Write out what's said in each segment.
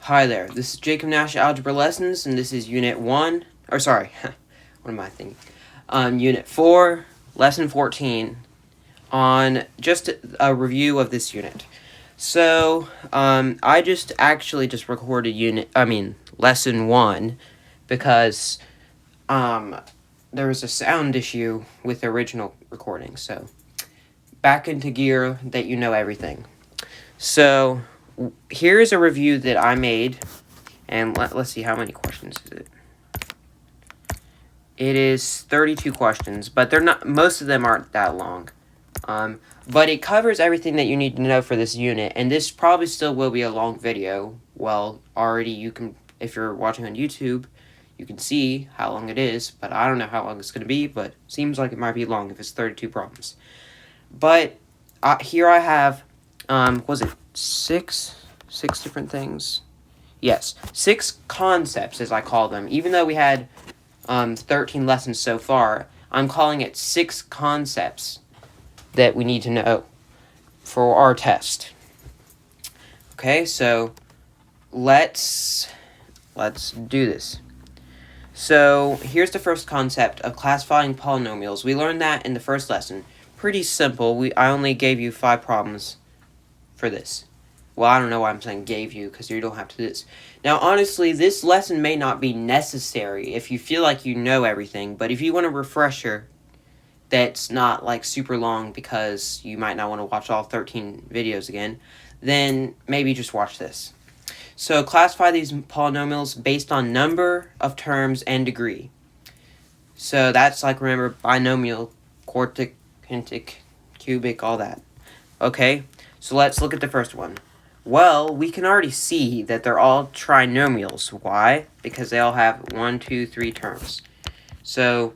Hi there, this is Jacob Nash Algebra Lessons, and this is Unit 1, or sorry, what am I thinking? Unit 4, Lesson 14, on just a review of this unit. So, I just recorded Lesson 1, because, there was a sound issue with the original recording, so, back into gear that you know everything. So, here's a review that I made, and let's see, how many questions is it? It is 32 questions, but most of them aren't that long. But it covers everything that you need to know for this unit, and this probably still will be a long video. Well, already you can, if you're watching on YouTube, you can see how long it is, but I don't know how long it's going to be, but seems like it might be long if it's 32 problems. But here I have, was it six different things? Yes, 6 concepts, as I call them. Even though we had 13 lessons so far, I'm calling it 6 concepts that we need to know for our test. Okay, so let's do this. So here's the first concept of classifying polynomials. We learned that in the first lesson. Pretty simple. I only gave you 5 problems for this. Well, I don't know why I'm saying gave you, because you don't have to do this. Now, honestly, this lesson may not be necessary if you feel like you know everything, but if you want a refresher that's not, like, super long because you might not want to watch all 13 videos again, then maybe just watch this. So, classify these polynomials based on number of terms and degree. So, that's, like, remember, binomial, quartic, quintic, cubic, all that. Okay, so let's look at the first one. Well, we can already see that they're all trinomials. Why? Because they all have 1, 2, 3 terms. So,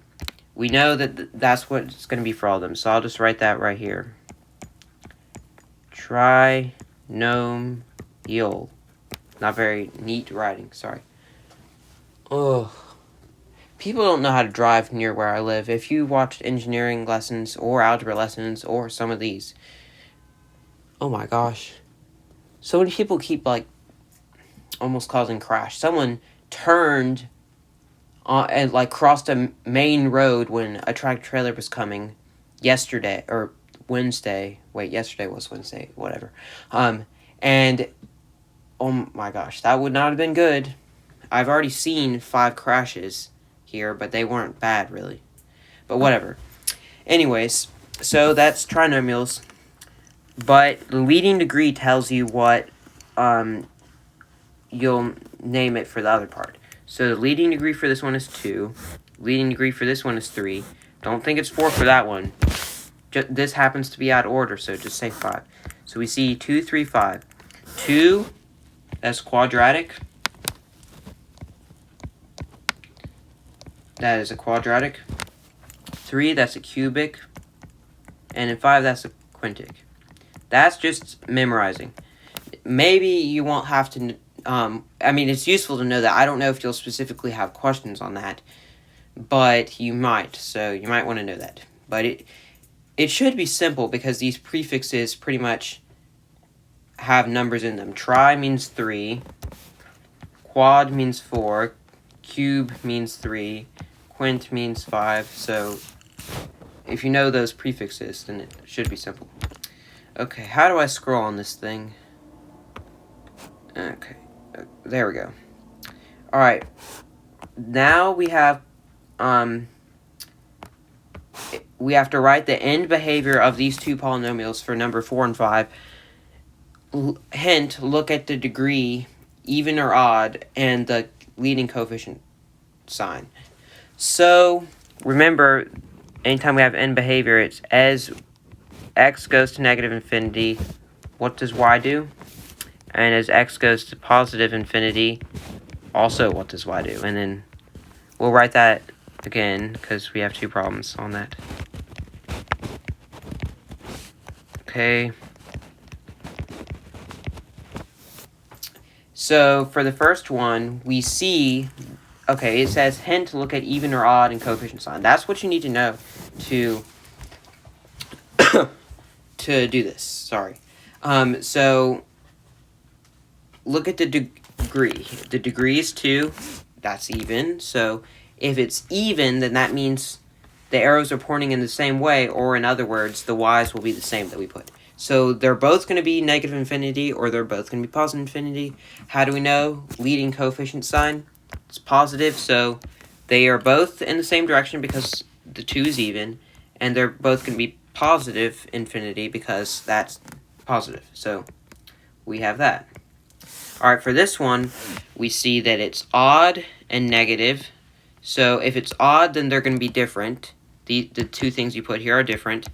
we know that that's what it's going to be for all of them. So, I'll just write that right here. Trinomial. Not very neat writing, sorry. Ugh. People don't know how to drive near where I live. If you watched engineering lessons or algebra lessons or some of these, oh my gosh. So many people keep, like, almost causing crash. Someone turned and, like, crossed a main road when a tractor trailer was coming yesterday, or Wednesday. Wait, yesterday was Wednesday, whatever. And, oh my gosh, that would not have been good. I've already seen 5 crashes here, but they weren't bad, really. But whatever. Anyways, so that's trinomials. But the leading degree tells you what you'll name it for the other part. So the leading degree for this one is 2. Leading degree for this one is 3. Don't think it's 4 for that one. This happens to be out of order, so just say 5. So we see 2, 3, 5. 2, that's quadratic. That is a quadratic. 3, that's a cubic. And in 5, that's a quintic. That's just memorizing. Maybe you won't have to, it's useful to know that. I don't know if you'll specifically have questions on that, but you might, so you might want to know that. But it should be simple because these prefixes pretty much have numbers in them. Tri means 3, quad means 4, cube means 3, quint means 5, so if you know those prefixes, then it should be simple. Okay, how do I scroll on this thing? Okay, there we go. Alright, now we have to write the end behavior of these 2 polynomials for number 4 and 5. Hint, look at the degree, even or odd, and the leading coefficient sign. So, remember, anytime we have end behavior, it's as x goes to negative infinity, what does y do? And as x goes to positive infinity, also what does y do? And then we'll write that again, because we have 2 problems on that. Okay. So, for the first one, we see, okay, it says, hint, look at even or odd and coefficient sign. That's what you need to know to do this, sorry. So, look at the degree. The degree is 2. That's even. So if it's even, then that means the arrows are pointing in the same way, or in other words, the y's will be the same that we put. So they're both going to be negative infinity, or they're both going to be positive infinity. How do we know? Leading coefficient sign. It's positive, so they are both in the same direction because the 2 is even, and they're both going to be positive infinity because that's positive. So we have that. Alright, for this one, we see that it's odd and negative. So if it's odd, then they're going to be different. The two things you put here are different.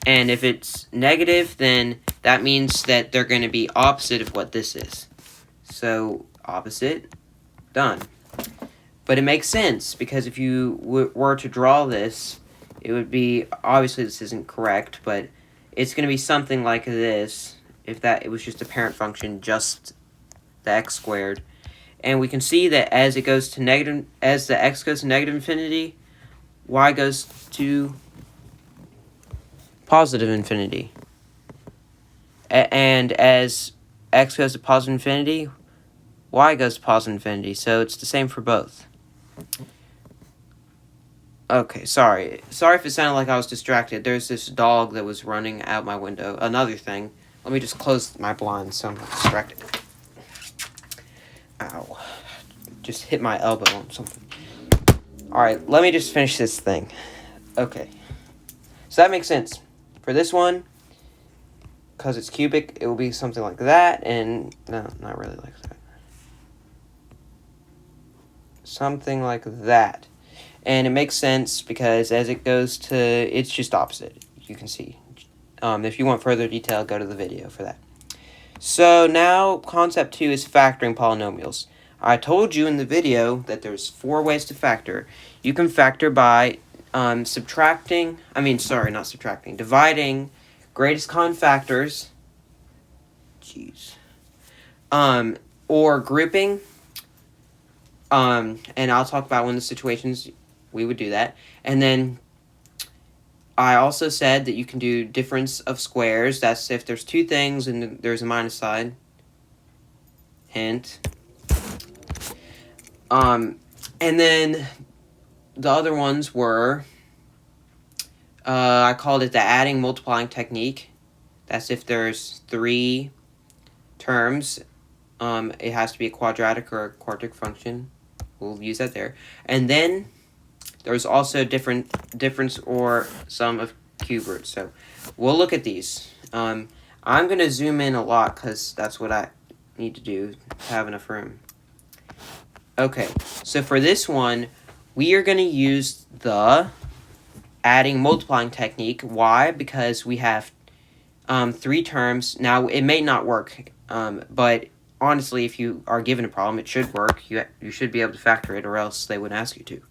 And if it's negative, then that means that they're going to be opposite of what this is. So opposite, done. But it makes sense, because if you were to draw this, it would be, obviously this isn't correct, but it's going to be something like this, if that it was just a parent function, just the x squared. And we can see that as it goes to negative, as the x goes to negative infinity, y goes to positive infinity. And as x goes to positive infinity, y goes to positive infinity. So it's the same for both. Okay, sorry. Sorry if it sounded like I was distracted. There's this dog that was running out my window. Another thing. Let me just close my blinds so I'm not distracted. Ow. Just hit my elbow on something. Alright, let me just finish this thing. Okay. So that makes sense. For this one, because it's cubic, it will be something like that, and no, not really like that. Something like that. And it makes sense because as it goes to, it's just opposite, you can see. If you want further detail, go to the video for that. So now, concept 2 is factoring polynomials. I told you in the video that there's 4 ways to factor. You can factor by dividing greatest common factors, or grouping, and I'll talk about when the situations we would do that. And then I also said that you can do difference of squares. That's if there's 2 things and there's a minus sign. Hint. And then the other ones were, I called it the adding multiplying technique. That's if there's 3 terms. It has to be a quadratic or a quartic function. We'll use that there. And then there's also difference or sum of cube roots. So we'll look at these. I'm going to zoom in a lot because that's what I need to do to have enough room. Okay, so for this one, we are going to use the adding multiplying technique. Why? Because we have 3 terms. Now, it may not work, but honestly, if you are given a problem, it should work. You should be able to factor it, or else they wouldn't ask you to.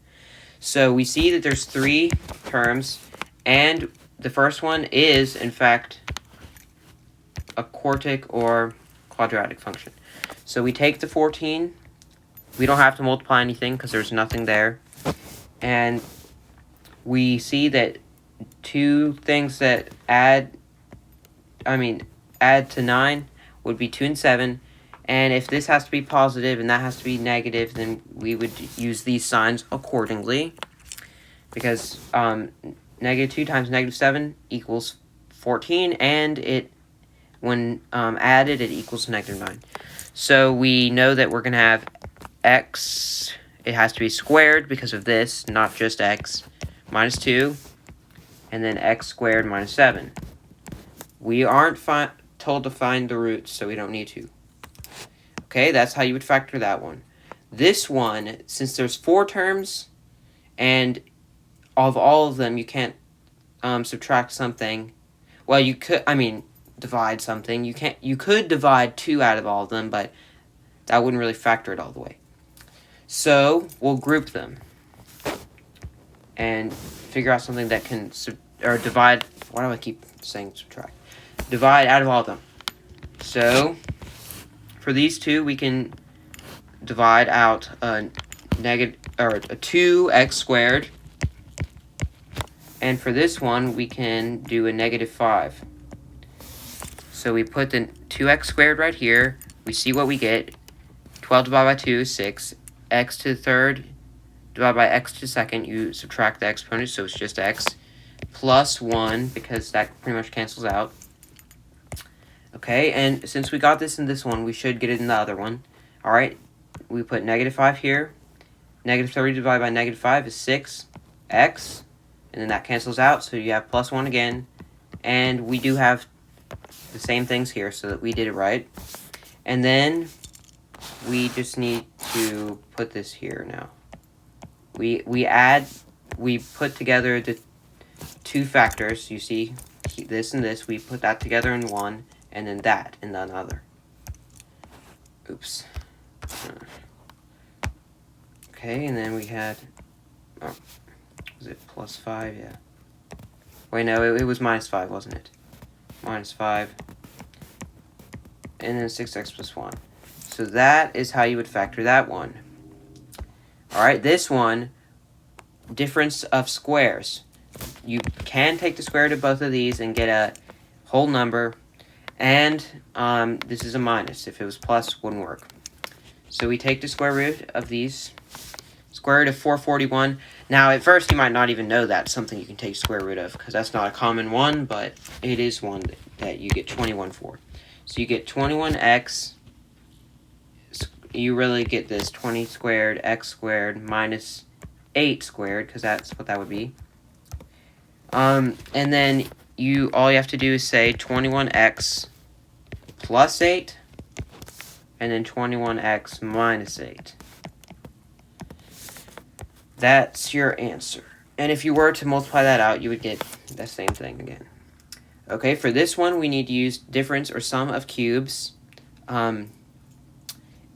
So we see that there's 3 terms, and the first one is, in fact, a quartic or quadratic function. So we take the 14. We don't have to multiply anything because there's nothing there. And we see that 2 things that add to 9 would be 2 and 7. And if this has to be positive and that has to be negative, then we would use these signs accordingly. Because negative 2 times negative 7 equals 14, and when added, it equals negative 9. So we know that we're going to have x, it has to be squared because of this, not just x, minus 2, and then x squared minus 7. We aren't told to find the roots, so we don't need to. Okay, that's how you would factor that one. This one, since there's 4 terms, and of all of them, you can't subtract something. Well, you could, divide something. You could divide 2 out of all of them, but that wouldn't really factor it all the way. So we'll group them and figure out something that can divide. Why do I keep saying subtract? Divide out of all of them. So for these 2, we can divide out a 2x squared, and for this one we can do a negative 5. So we put the 2x squared right here. We see what we get. 12 divided by 2 is 6. X to the third divided by x to the second, you subtract the exponent, so it's just x. Plus 1, because that pretty much cancels out. Okay, and since we got this in this one, we should get it in the other one. Alright, we put negative 5 here. Negative 30 divided by negative 5 is 6x. And then that cancels out, so you have plus 1 again. And we do have the same things here, so that we did it right. And then we just need to put this here now. We put together the two factors, you see, this and this, we put that together in one, and then that in another. Oops. Okay, and then we had, oh, was it plus 5? Yeah. Wait, no, it was minus 5, wasn't it? Minus 5. And then 6x plus 1. So that is how you would factor that one. Alright, this one, difference of squares. You can take the square root of both of these and get a whole number. And this is a minus. If it was plus, wouldn't work. So we take the square root of these. Square root of 441. Now, at first, you might not even know that's something you can take square root of, because that's not a common one, but it is one that you get 21 for. So you get 21x. You really get this 20 squared x squared minus 8 squared, because that's what that would be. And then all you have to do is say 21x plus 8, and then 21x minus 8. That's your answer. And if you were to multiply that out, you would get the same thing again. Okay, for this one, we need to use difference or sum of cubes.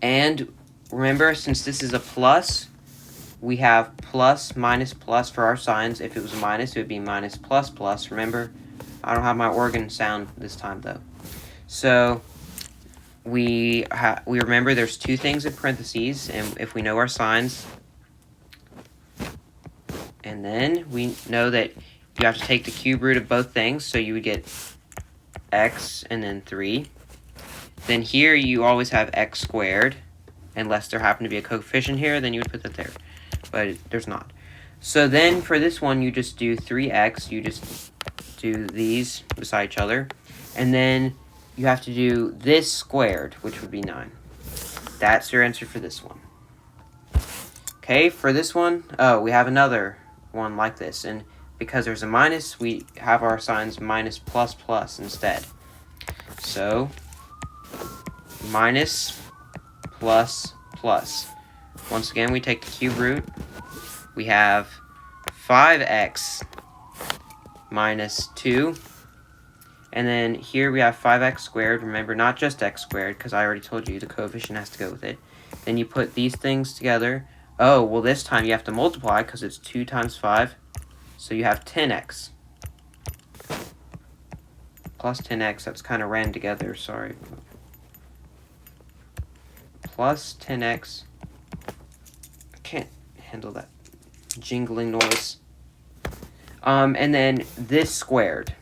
And remember, since this is a plus, we have plus, minus, plus for our signs. If it was a minus, it would be minus, plus, plus. Remember, I don't have my organ sound this time, though. So we remember there's two things in parentheses, and if we know our signs, and then we know that you have to take the cube root of both things, so you would get x and then 3. Then here you always have x squared, unless there happened to be a coefficient here, then you would put that there, but there's not. So then for this one, you just do 3x, you just do these beside each other, and then you have to do this squared, which would be 9. That's your answer for this one. Okay, for this one, we have another one like this, and because there's a minus, we have our signs minus plus plus instead. So minus plus plus. Once again, we take the cube root. We have 5x minus 2. And then here we have 5x squared. Remember, not just x squared, because I already told you the coefficient has to go with it. Then you put these things together. Oh, well, this time you have to multiply because it's 2 times 5. So you have 10x. Plus 10x, that's kind of ran together, sorry. Plus 10x. I can't handle that jingling noise. And then this squared.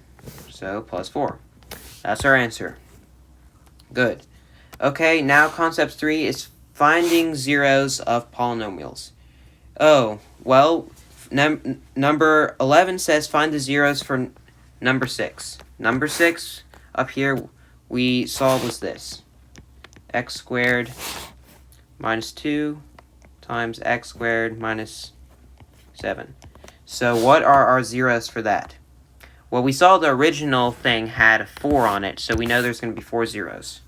So plus 4. That's our answer. Good. Okay, now concept 3 is finding zeros of polynomials. Oh, well, number 11 says find the zeros for number 6. Number 6 up here we saw was this. X squared minus 2 times x squared minus 7. So what are our zeros for that? Well, we saw the original thing had a 4 on it, so we know there's going to be 4 zeros.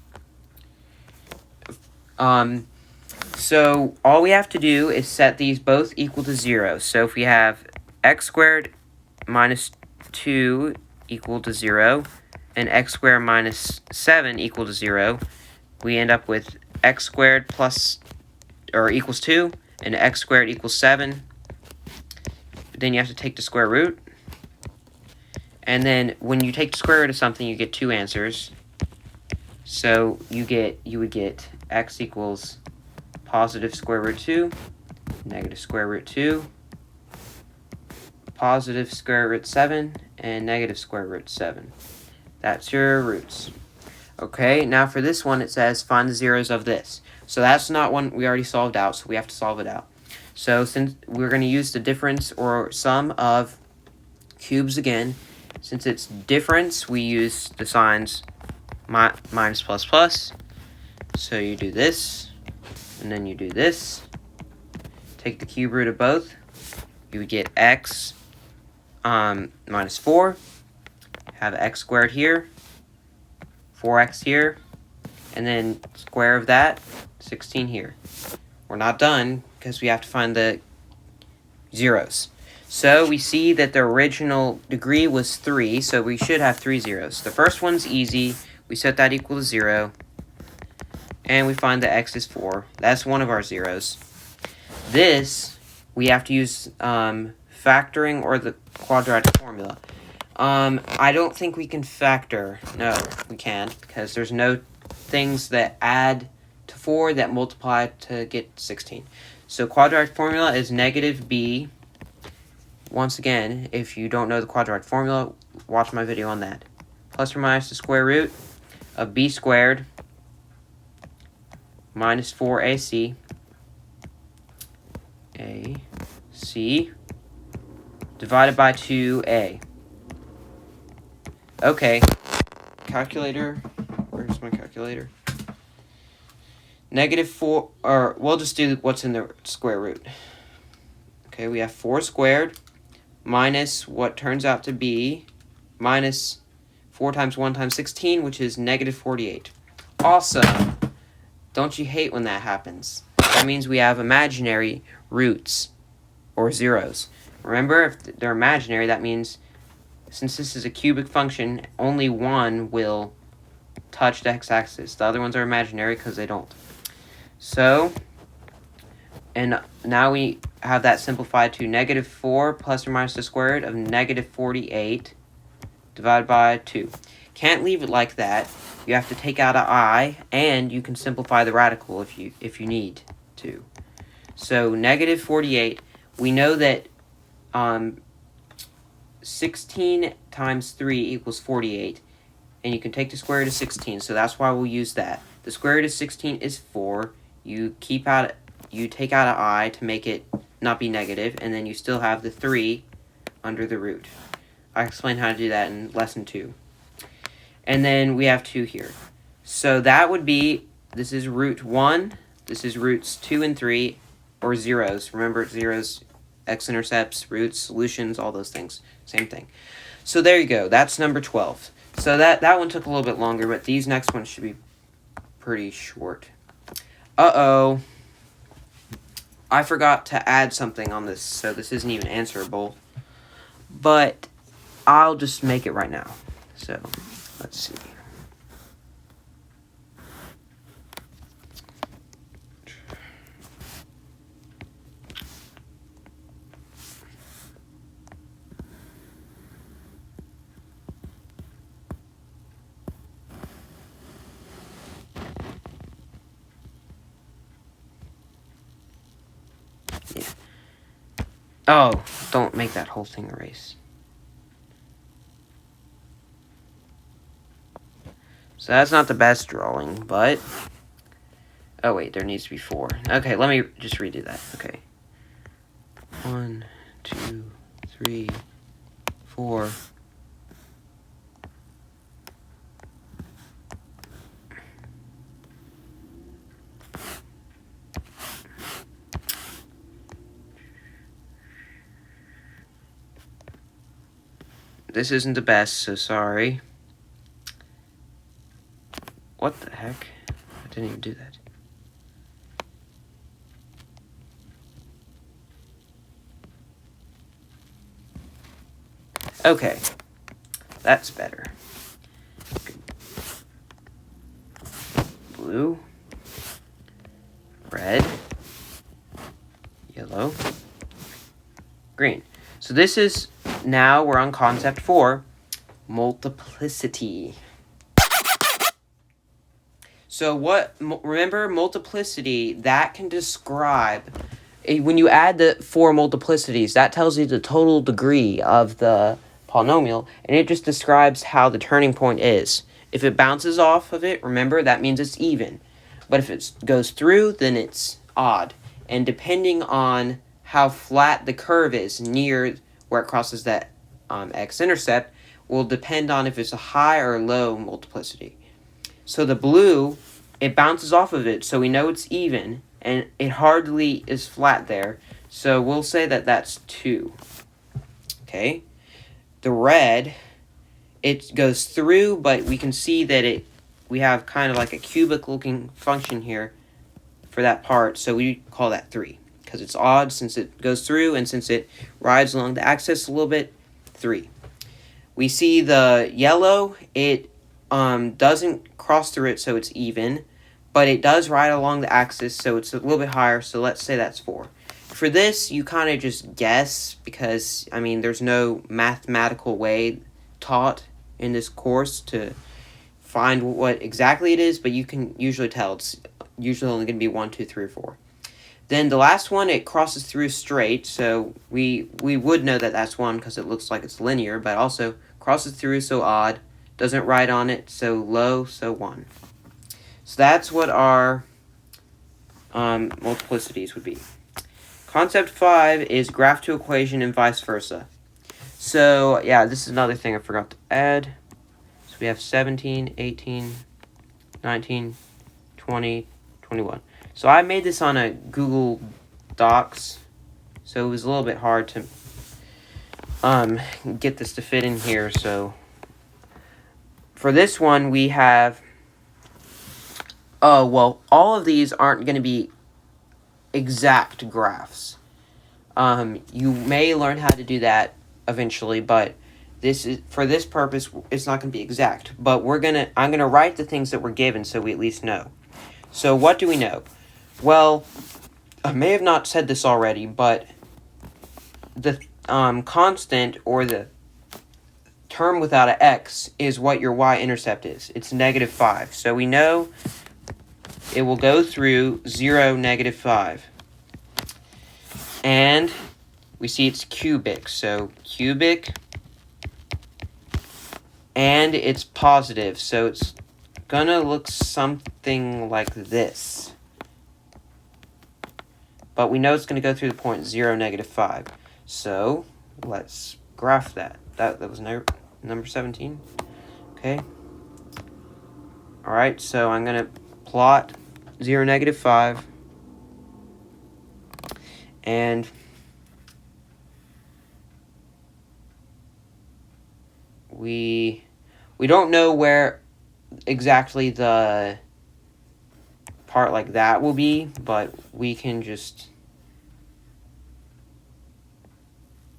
So all we have to do is set these both equal to 0. So if we have x squared minus 2 equal to 0, and x squared minus 7 equal to 0, we end up with x squared plus, or equals 2, and x squared equals 7. Then you have to take the square root. And then when you take the square root of something, you get 2 answers. So you would get x equals positive square root 2, negative square root 2, positive square root 7, and negative square root 7. That's your roots. Okay, now for this one, it says find the zeros of this. So that's not one we already solved out, so we have to solve it out. So since we're going to use the difference or sum of cubes again, since it's difference, we use the signs minus plus plus. So you do this, and then you do this. Take the cube root of both. You would get x minus 4. Have x squared here, 4x here, and then square of that, 16 here. We're not done because we have to find the zeros. So we see that the original degree was 3, so we should have 3 zeros. The first one's easy. We set that equal to 0. And we find that x is 4. That's one of our zeros. This, we have to use factoring or the quadratic formula. I don't think we can factor. No, we can't, because there's no things that add to 4 that multiply to get 16. So quadratic formula is negative b. Once again, if you don't know the quadratic formula, watch my video on that. Plus or minus the square root of b squared minus 4ac divided by 2a. Okay, calculator, where's my calculator? Negative 4, or we'll just do what's in the square root. Okay, we have 4 squared minus what turns out to be minus 4 times 1 times 16, which is negative 48. Awesome! Don't you hate when that happens? That means we have imaginary roots, or zeros. Remember, if they're imaginary, that means since this is a cubic function, only one will touch the x-axis. The other ones are imaginary because they don't. So, and now we have that simplified to negative 4 plus or minus the square root of negative 48 divided by 2. Can't leave it like that. You have to take out an I, and you can simplify the radical if you need to. So negative 48, we know that 16 times 3 equals 48, and you can take the square root of 16, so that's why we'll use that. The square root of 16 is 4. You take out an I to make it not be negative, and then you still have the 3 under the root. I explained how to do that in lesson 2. And then we have 2 here. So that would be, this is root 1, this is roots 2 and 3, or zeros. Remember, zeros, x-intercepts, roots, solutions, all those things. Same thing. So there you go. That's number 12. So that one took a little bit longer, but these next ones should be pretty short. Uh-oh. I forgot to add something on this, so this isn't even answerable. But I'll just make it right now. So, let's see. Yeah. Oh, don't make that whole thing erase. So that's not the best drawing, but... Oh, wait, there needs to be 4. Okay, let me just redo that. Okay. 1, 2, 3, 4. This isn't the best, so sorry. What the heck? I didn't even do that. Okay. That's better. Blue. Red. Yellow. Green. So this is, now we're on concept 4, multiplicity. So remember multiplicity, that can describe, when you add the 4 multiplicities, that tells you the total degree of the polynomial, and it just describes how the turning point is. If it bounces off of it, remember, that means it's even. But if it goes through, then it's odd. And depending on how flat the curve is near where it crosses that x-intercept will depend on if it's a high or low multiplicity. So the blue, it bounces off of it, so we know it's even, and it hardly is flat there. So we'll say that that's 2. Okay. The red, it goes through, but we can see that we have kind of like a cubic looking function here for that part, so we call that 3 because it's odd since it goes through, and since it rides along the axis a little bit, 3. We see the yellow, it doesn't cross through it, so it's even, but it does ride along the axis, so it's a little bit higher, so let's say that's 4. For this, you kind of just guess because, I mean, there's no mathematical way taught in this course to find what exactly it is, but you can usually tell. It's usually only going to be 1, 2, 3, or 4. Then the last one, it crosses through straight, so we would know that that's 1 because it looks like it's linear, but also crosses through, so odd, doesn't ride on it, so low, so 1. So that's what our multiplicities would be. Concept 5 is graph to equation and vice versa. So, yeah, this is another thing I forgot to add. So we have 17, 18, 19, 20, 21. So I made this on a Google Docs, so it was a little bit hard to get this to fit in here. So for this one, we have, all of these aren't going to be exact graphs. You may learn how to do that eventually, but this is, for this purpose, it's not going to be exact. But I'm going to write the things that we're given so we at least know. So what do we know? Well, I may have not said this already, but the constant, or the term without an x, is what your y-intercept is. It's -5. So we know it will go through 0, -5. And we see it's cubic. So cubic, and it's positive. So it's gonna look something like this. But we know it's going to go through the point 0, -5. So let's graph that. That was number 17. Okay. Alright, so I'm going to plot 0, -5. And we don't know where exactly the part like that will be, but we can just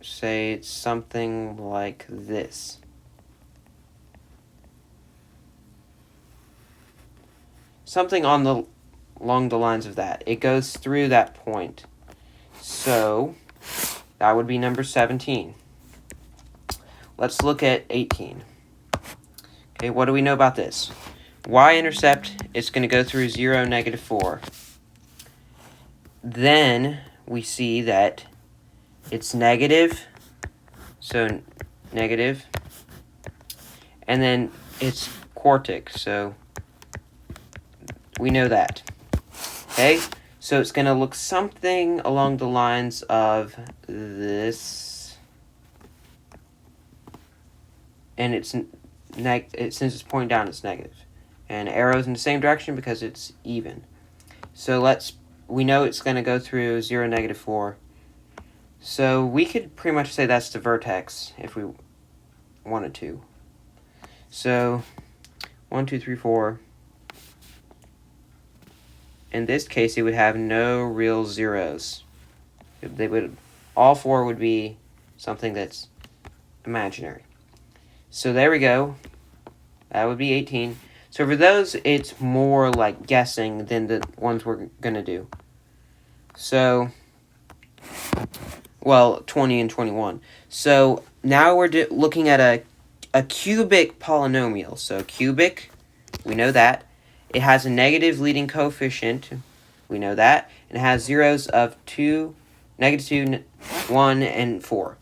say it's something like this. Something along the lines of that. It goes through that point. So that would be number 17. Let's look at 18. Okay, what do we know about this? Y-intercept is going to go through 0, -4. Then we see that it's negative, so negative, and then it's quartic, so we know that. Okay, so it's going to look something along the lines of this, and since it's pointing down, it's negative. And arrows in the same direction because it's even. So we know it's going to go through 0, -4. So we could pretty much say that's the vertex if we wanted to. So 1, 2, 3, 4. In this case, it would have no real zeros. All 4 would be something that's imaginary. So there we go. That would be 18. So for those, it's more like guessing than the ones we're going to do. So, 20 and 21. So now we're looking at a cubic polynomial. So cubic, we know that. It has a negative leading coefficient. We know that. And it has zeros of -2, 1, and 4.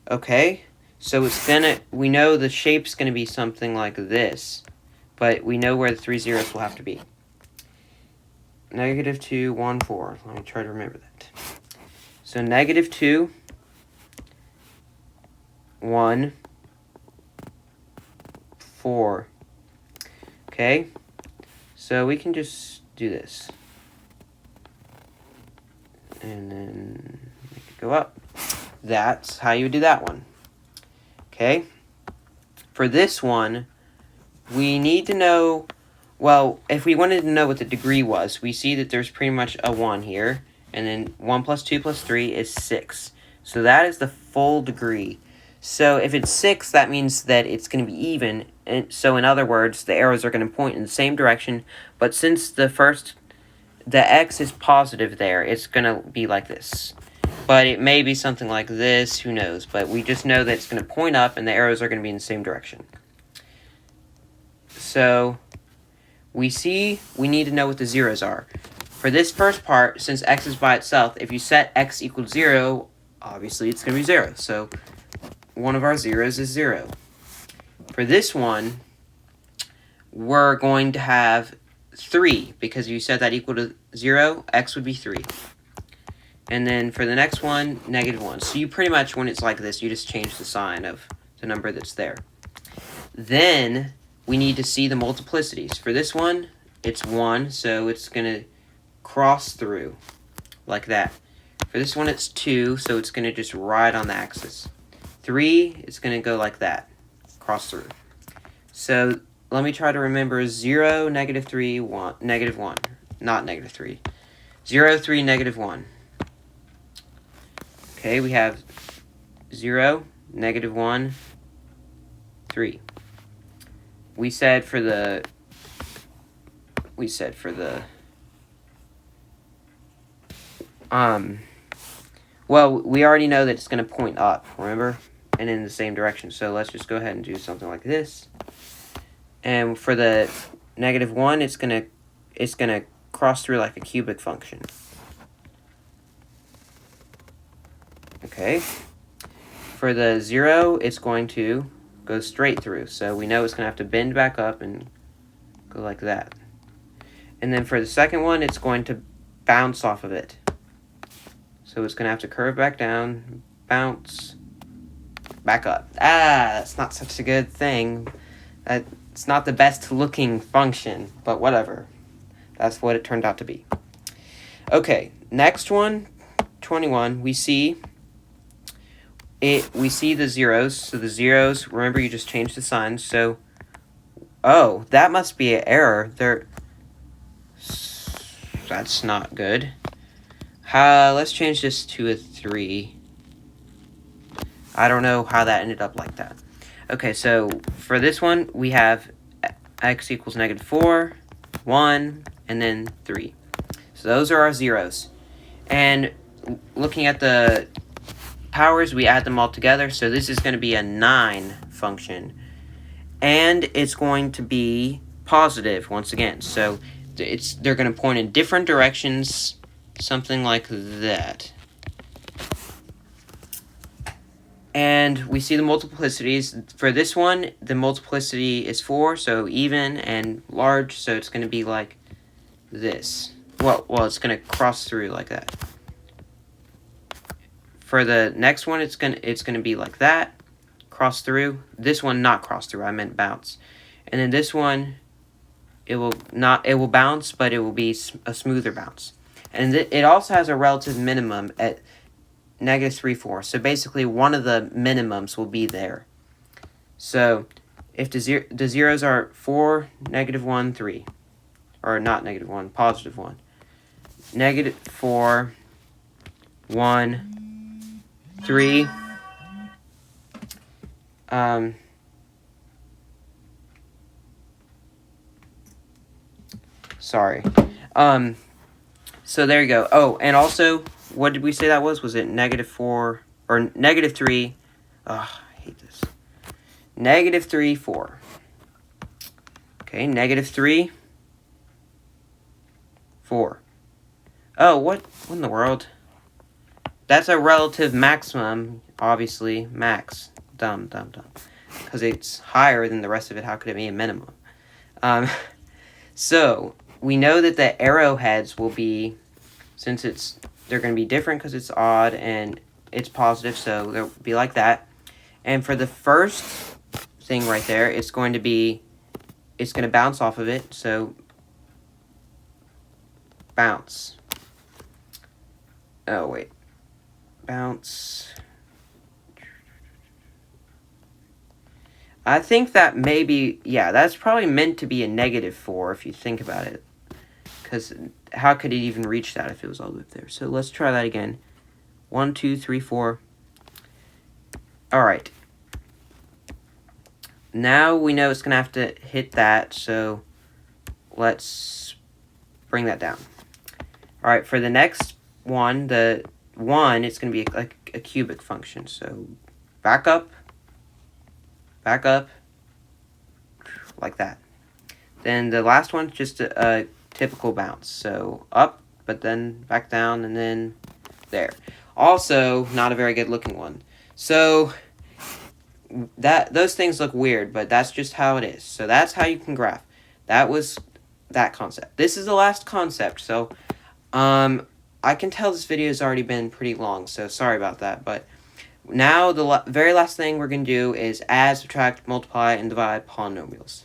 Okay, so we know the shape's going to be something like this. But we know where the 3 zeros will have to be. negative 2, 1, 4. Let me try to remember that. So negative 2, 1, 4. Okay, so we can just do this. And then make it go up. That's how you do that one. Okay, for this one, we need to know, well, if we wanted to know what the degree was, we see that there's pretty much a 1 here, and then 1 plus 2 plus 3 is 6. So that is the full degree. So if it's 6, that means that it's going to be even, and so in other words, the arrows are going to point in the same direction, but since the x is positive there, it's going to be like this. But it may be something like this, who knows, but we just know that it's going to point up and the arrows are going to be in the same direction. So we need to know what the zeros are. For this first part, since x is by itself, if you set x equals 0, obviously it's going to be 0. So one of our zeros is 0. For this one, we're going to have 3, because if you set that equal to 0, x would be 3. And then for the next one, negative 1. So you pretty much, when it's like this, you just change the sign of the number that's there. Then we need to see the multiplicities. For this one, it's 1, so it's going to cross through like that. For this one, it's 2, so it's going to just ride on the axis. 3, it's going to go like that, cross through. So let me try to remember 0, negative 3, 1, negative 1. Not negative 3. 0, 3, negative 1. Okay, we have 0, negative 1, 3. We said for the well, we already know that it's going to point up, remember? And in the same direction. So let's just go ahead and do something like this. And for the negative 1, it's going to cross through like a cubic function. Okay. For the 0, it's going to go straight through. So we know it's going to have to bend back up and go like that. And then for the second one, it's going to bounce off of it. So it's going to have to curve back down, bounce, back up. That's not such a good thing. It's not the best looking function, but whatever. That's what it turned out to be. Okay, next one, 21, we see the zeros. So the zeros, remember you just changed the signs. So, oh, that must be an error. That's not good. Let's change this to a 3. I don't know how that ended up like that. Okay, so for this one, we have x equals negative 4, 1, and then 3. So those are our zeros. And looking at the powers, we add them all together. So this is going to be a 9 function. And it's going to be positive once again. So they're going to point in different directions, something like that. And we see the multiplicities. For this one, the multiplicity is 4, so even and large, so it's going to be like this. Well, it's going to cross through like that. For the next one, it's going to be like that, cross through. This one, not cross through, I meant bounce. And then this one, it will bounce, but it will be a smoother bounce. And it also has a relative minimum at negative 3, 4. So basically, one of the minimums will be there. So if the zeros are 4, negative 1, 3. Or not negative 1, positive 1. Negative 4, 1, 3. Sorry. So there you go. Oh, and also, what did we say that was? Was it negative 4 or negative 3? Oh, I hate this. Negative 3, 4. Okay, negative 3, 4. Oh, what in the world? That's a relative maximum, obviously. Max. Dumb. Because it's higher than the rest of it. How could it be a minimum? So, we know that the arrowheads will be, since they're going to be different because it's odd and it's positive, so they'll be like that. And for the first thing right there, it's going to bounce off of it, so bounce. Oh, wait. Bounce. I think that maybe, yeah, that's probably meant to be a -4 if you think about it. Because how could it even reach that if it was all the way up there? So let's try that again. 1, 2, 3, 4. All right. Now we know it's going to have to hit that, so let's bring that down. All right, for the next one, the 1, it's going to be like a cubic function. So back up, like that. Then the last one's just a typical bounce. So up, but then back down, and then there. Also, not a very good looking one. So those things look weird, but that's just how it is. So that's how you can graph. That was that concept. This is the last concept. So I can tell this video has already been pretty long, so sorry about that. But now the very last thing we're going to do is add, subtract, multiply, and divide polynomials.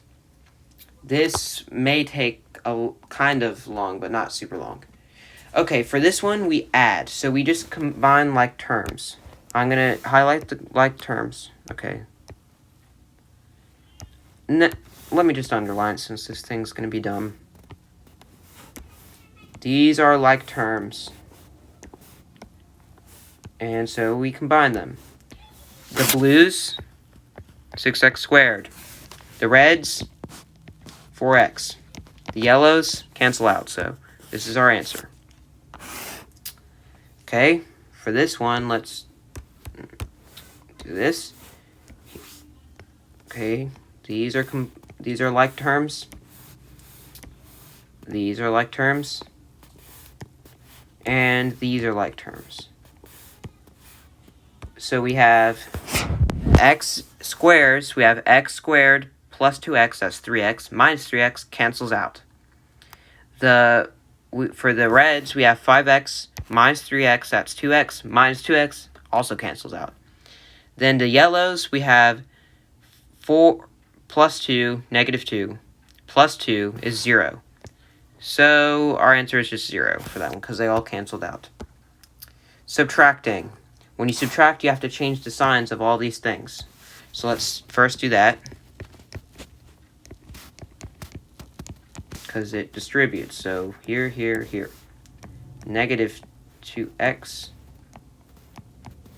This may take a kind of long, but not super long. Okay, for this one, we add. So we just combine like terms. I'm going to highlight the like terms. Okay. Let me just underline since this thing's going to be dumb. These are like terms. And so we combine them. The blues, 6x squared. The reds, 4x. The yellows cancel out, so this is our answer. Okay, for this one, let's do this. Okay, these are like terms. These are like terms. And these are like terms. So we have x squares. We have x squared plus 2x, that's 3x, minus 3x cancels out. For the reds, we have 5x minus 3x, that's 2x, minus 2x also cancels out. Then the yellows, we have 4 plus 2, -2, plus 2 is 0. So our answer is just 0 for that one because they all canceled out. Subtracting. When you subtract, you have to change the signs of all these things. So let's first do that. Because it distributes. So here, here, here. -2x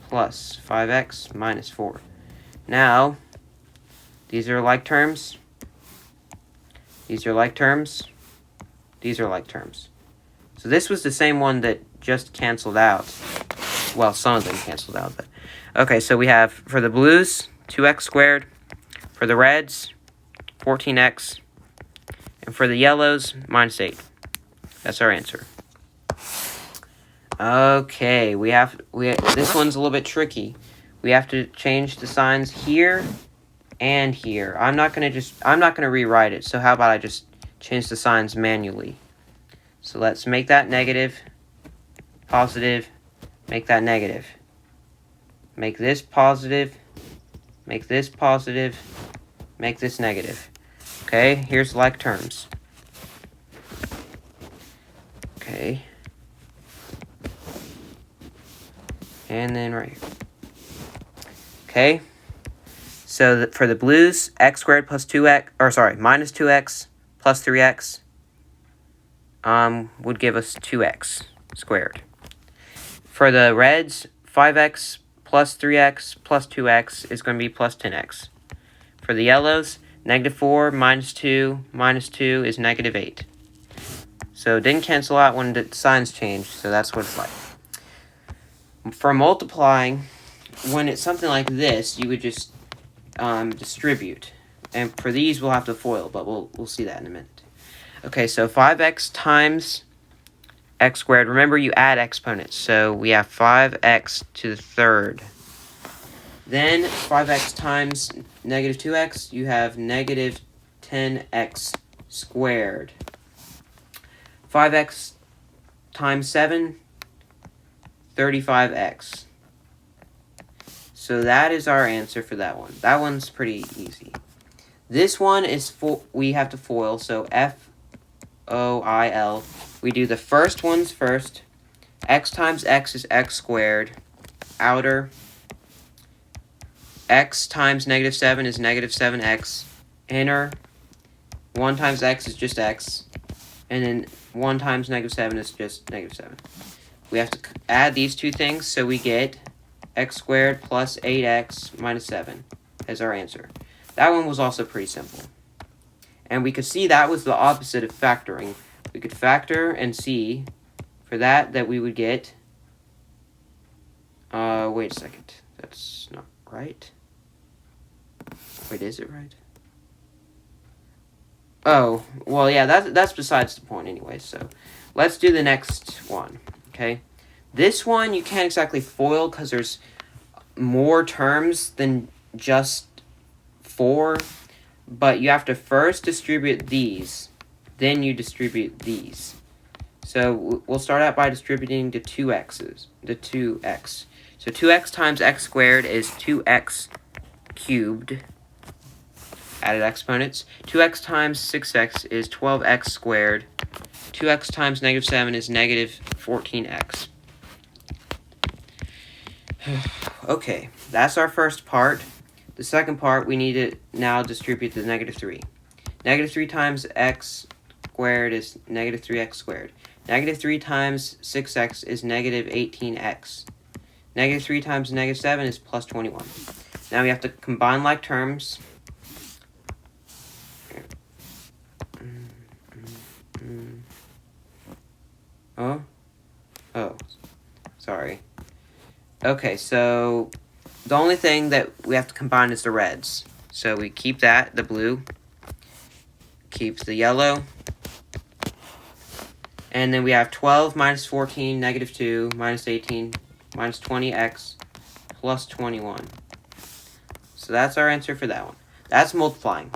plus 5x minus 4. Now, these are like terms. These are like terms. These are like terms. So this was the same one that just canceled out. Well, some of them canceled out. But okay, so we have, for the blues, 2x squared. For the reds, 14x. And for the yellows, -8. That's our answer. Okay, this one's a little bit tricky. We have to change the signs here and here. I'm not gonna rewrite it. So how about I just change the signs manually? So let's make that negative, positive, make that negative. Make this positive, make this positive, make this negative. Okay, here's like terms. Okay. And then right here. Okay. So for the blues, x squared plus 2x, or sorry, minus 2x plus 3x would give us 2x squared. For the reds, 5x plus 3x plus 2x is going to be plus 10x. For the yellows, -4 minus 2 is -8. So it didn't cancel out when the signs changed, so that's what it's like. For multiplying, when it's something like this, you would just distribute. And for these, we'll have to FOIL, but we'll see that in a minute. Okay, so 5x times x squared. Remember, you add exponents. So we have 5x to the third. Then 5x times -2x, you have -10x squared. 5x times 7, 35x. So that is our answer for that one. That one's pretty easy. This one is we have to FOIL, so FOIL. We do the first ones first. X times x is x squared. Outer. X times negative 7 is negative 7x. Inner. 1 times x is just x. And then 1 times negative 7 is just negative 7. We have to add these two things, so we get x squared plus 8x minus 7 as our answer. That one was also pretty simple. And we could see that was the opposite of factoring. We could factor and see for that we would get... wait a second. That's not right. Wait, is it right? Oh, well, yeah, that's besides the point anyway, so let's do the next one, okay? This one you can't exactly FOIL because there's more terms than just 4, but you have to first distribute these, then you distribute these. So we'll start out by distributing the 2x's, the 2x. So 2x times x squared is 2x cubed. Added exponents. 2x times 6x is 12x squared. 2x times negative 7 is negative 14x. Okay, that's our first part. The second part, we need to now distribute the negative 3. Negative 3 times x squared is negative 3x squared. Negative 3 times 6x is negative 18x. Negative 3 times negative 7 is plus 21. Now we have to combine like terms. Oh, sorry. Okay, so the only thing that we have to combine is the reds. So we keep that, the blue, keeps the yellow, and then we have 12 minus 14, negative 2, minus 18, minus 20x, plus 21. So that's our answer for that one. That's multiplying.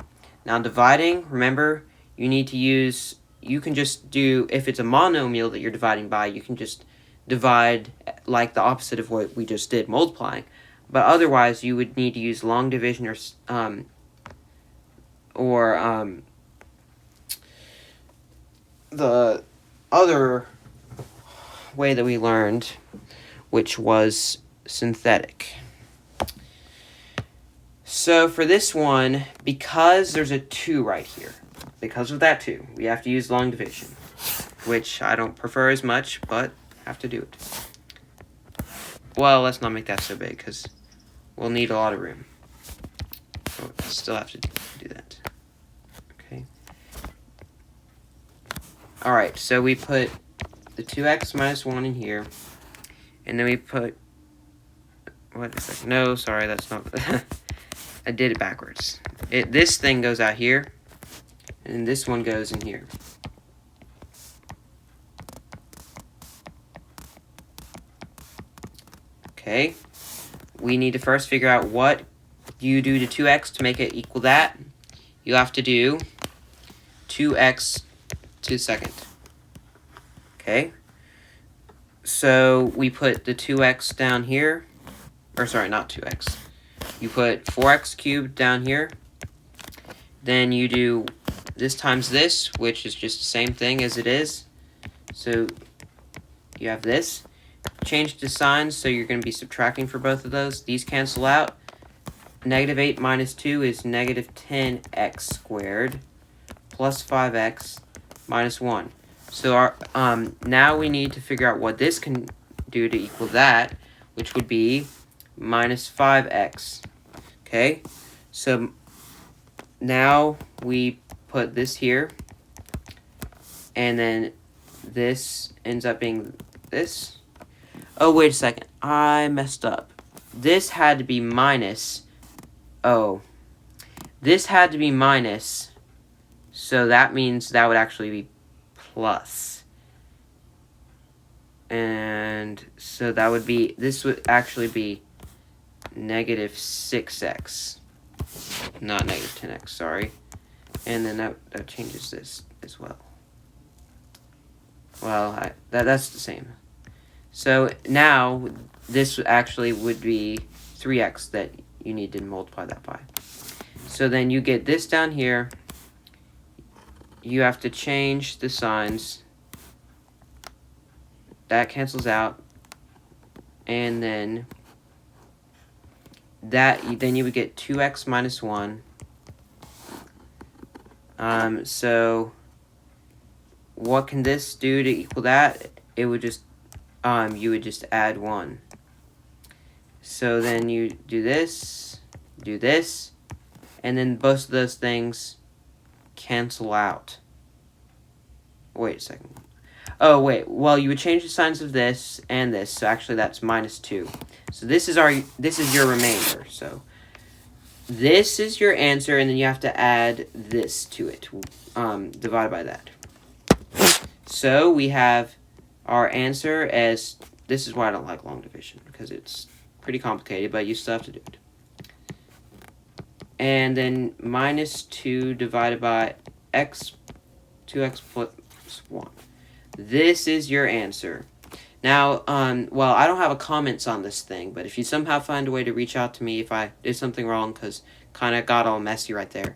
Now dividing, remember, you need to use... You can just do, if it's a monomial that you're dividing by, you can just divide like the opposite of what we just did, multiplying. But otherwise, you would need to use long division or the other way that we learned, which was synthetic. So for this one, because there's a 2 right here, because of that 2, we have to use long division, which I don't prefer as much, but have to do it. Well, let's not make that so big, because we'll need a lot of room. So we'll still have to do that. Okay. Alright, so we put the 2x minus 1 in here, and then we put... What is that? No, sorry, that's not... I did it backwards. This thing goes out here, and this one goes in here. Okay. We need to first figure out what you do to 2x to make it equal that. You have to do 2x to the second. Okay. So we put the 2x down here. Or sorry, not 2x. You put 4x cubed down here. Then you do this times this, which is just the same thing as it is. So you have this. Change the signs, so you're going to be subtracting for both of those. These cancel out. Negative 8 minus 2 is negative 10x squared plus 5x minus 1. So our now we need to figure out what this can do to equal that, which would be minus 5x. Okay? So now we put this here, and then this ends up being this. Oh, wait a second. I messed up. This had to be minus. Oh. This had to be minus. So that means that would actually be plus. And so that would be, this would actually be negative 6x. Not negative 10x, sorry. And then that changes this as well. Well, that's the same. So now this actually would be 3x that you need to multiply that by. So then you get this down here. You have to change the signs. That cancels out. And then you would get 2x minus 1. So what can this do to equal that? It would just you would just add 1. So then you do this, and then both of those things cancel out. Wait a second. Oh, wait. Well, you would change the signs of this and this. So actually that's minus 2. So this is your remainder. So this is your answer, and then you have to add this to it, divided by that. So we have our answer as, this is why I don't like long division, because it's pretty complicated, but you still have to do it. And then minus 2 divided by x, 2x plus 1. This is your answer. Now, well, I don't have a comments on this thing, but if you somehow find a way to reach out to me if I did something wrong, because kind of got all messy right there,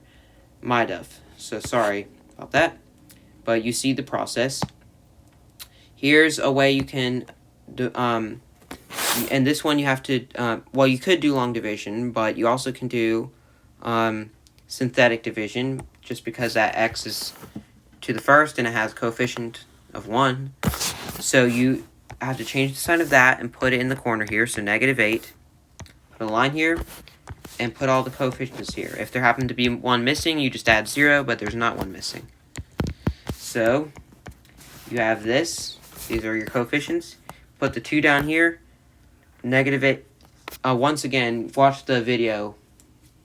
might have. So sorry about that. But you see the process. Here's a way you can do, and this one you have to, well, you could do long division, but you also can do synthetic division, just because that x is to the first and it has coefficient of 1. So you have to change the sign of that and put it in the corner here, so -8. Put a line here, and put all the coefficients here. If there happen to be one missing, you just add 0, but there's not one missing. So you have this. These are your coefficients. Put the 2 down here. -8. Once again, watch the video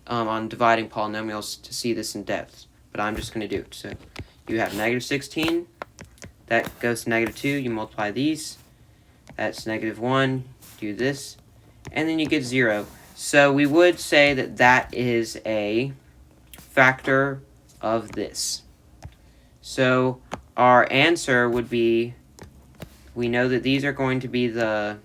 on dividing polynomials to see this in depth. But I'm just going to do it. So you have -16. That goes to -2. You multiply these. That's -1. Do this. And then you get 0. So we would say that that is a factor of this. So our answer would be, we know that these are going to be the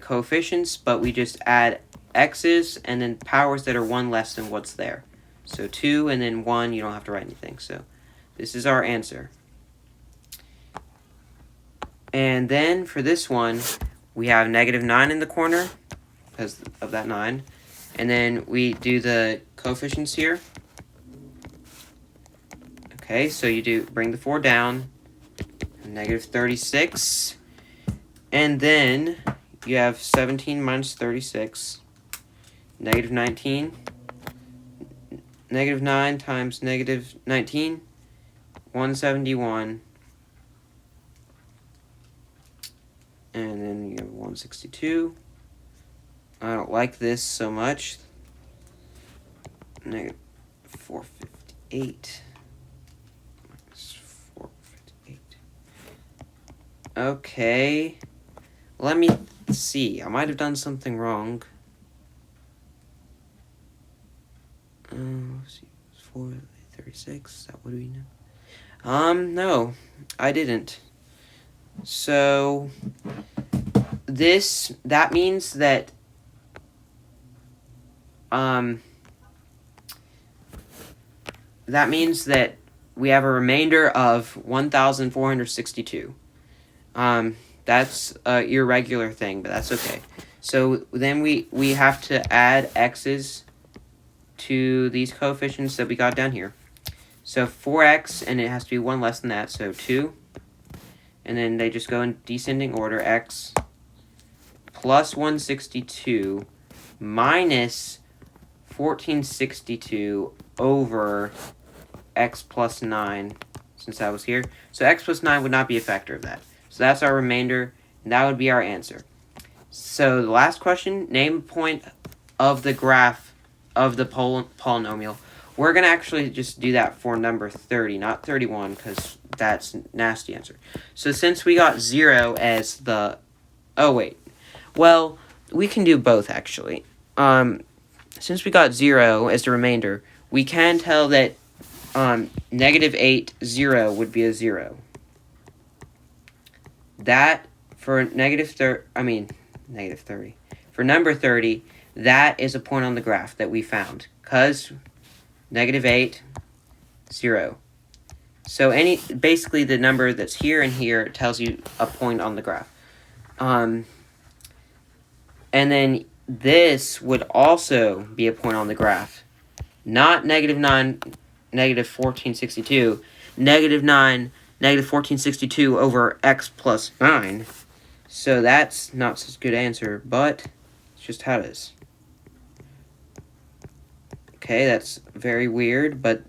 coefficients, but we just add x's and then powers that are 1 less than what's there. So 2 and then 1, you don't have to write anything. So this is our answer. And then for this one, we have -9 in the corner because of that 9. And then we do the coefficients here. Okay, so you bring the 4 down, -36. And then you have 17 minus 36, -19. -9 times -19, 171. And then you have 162. I don't like this so much. -458. -458. Okay. Let me see. I might have done something wrong. Let's see. 436. Is that what we know? No, I didn't. So that means that we have a remainder of 1,462. That's an irregular thing, but that's okay. So then we have to add x's to these coefficients that we got down here. So 4x, and it has to be 1 less than that, so 2. And then they just go in descending order, x plus 162 minus 1462 over x plus 9, since that was here. So x plus 9 would not be a factor of that. So that's our remainder, and that would be our answer. So the last question, name a point of the graph of the polynomial. We're going to actually just do that for number 30, not 31, because that's a nasty answer. So since we got 0 as the... Oh, wait. Well, we can do both, actually. Since we got 0 as the remainder, we can tell that negative 8, 0 would be a 0. That, for negative 30. For number 30, that is a point on the graph that we found. Because negative 8, 0. So basically the number that's here and here tells you a point on the graph. And then this would also be a point on the graph. Not negative 9, negative 1462. Negative 9, negative 1462 over x plus 9. So that's not such a good answer, but it's just how it is. Okay, that's very weird, but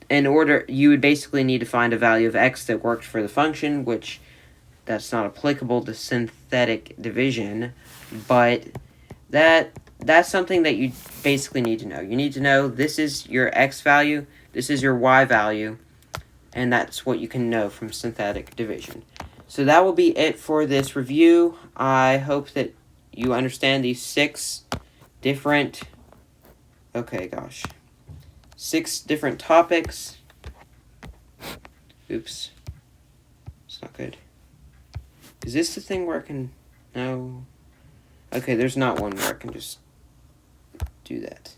you would basically need to find a value of x that worked for the function, which that's not applicable to synthetic division, but that's something that you basically need to know. You need to know this is your x value, this is your y value, and that's what you can know from synthetic division. So that will be it for this review. I hope that you understand these 6 different topics. Oops. It's not good. Is this the thing where I can... No. Okay, there's not one where I can just do that.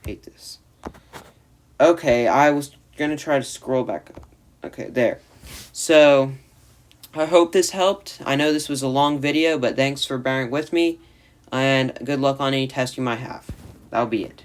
Hate this. Okay, I was gonna try to scroll back up. Okay, there. So, I hope this helped. I know this was a long video, but thanks for bearing with me. And good luck on any test you might have. That'll be it.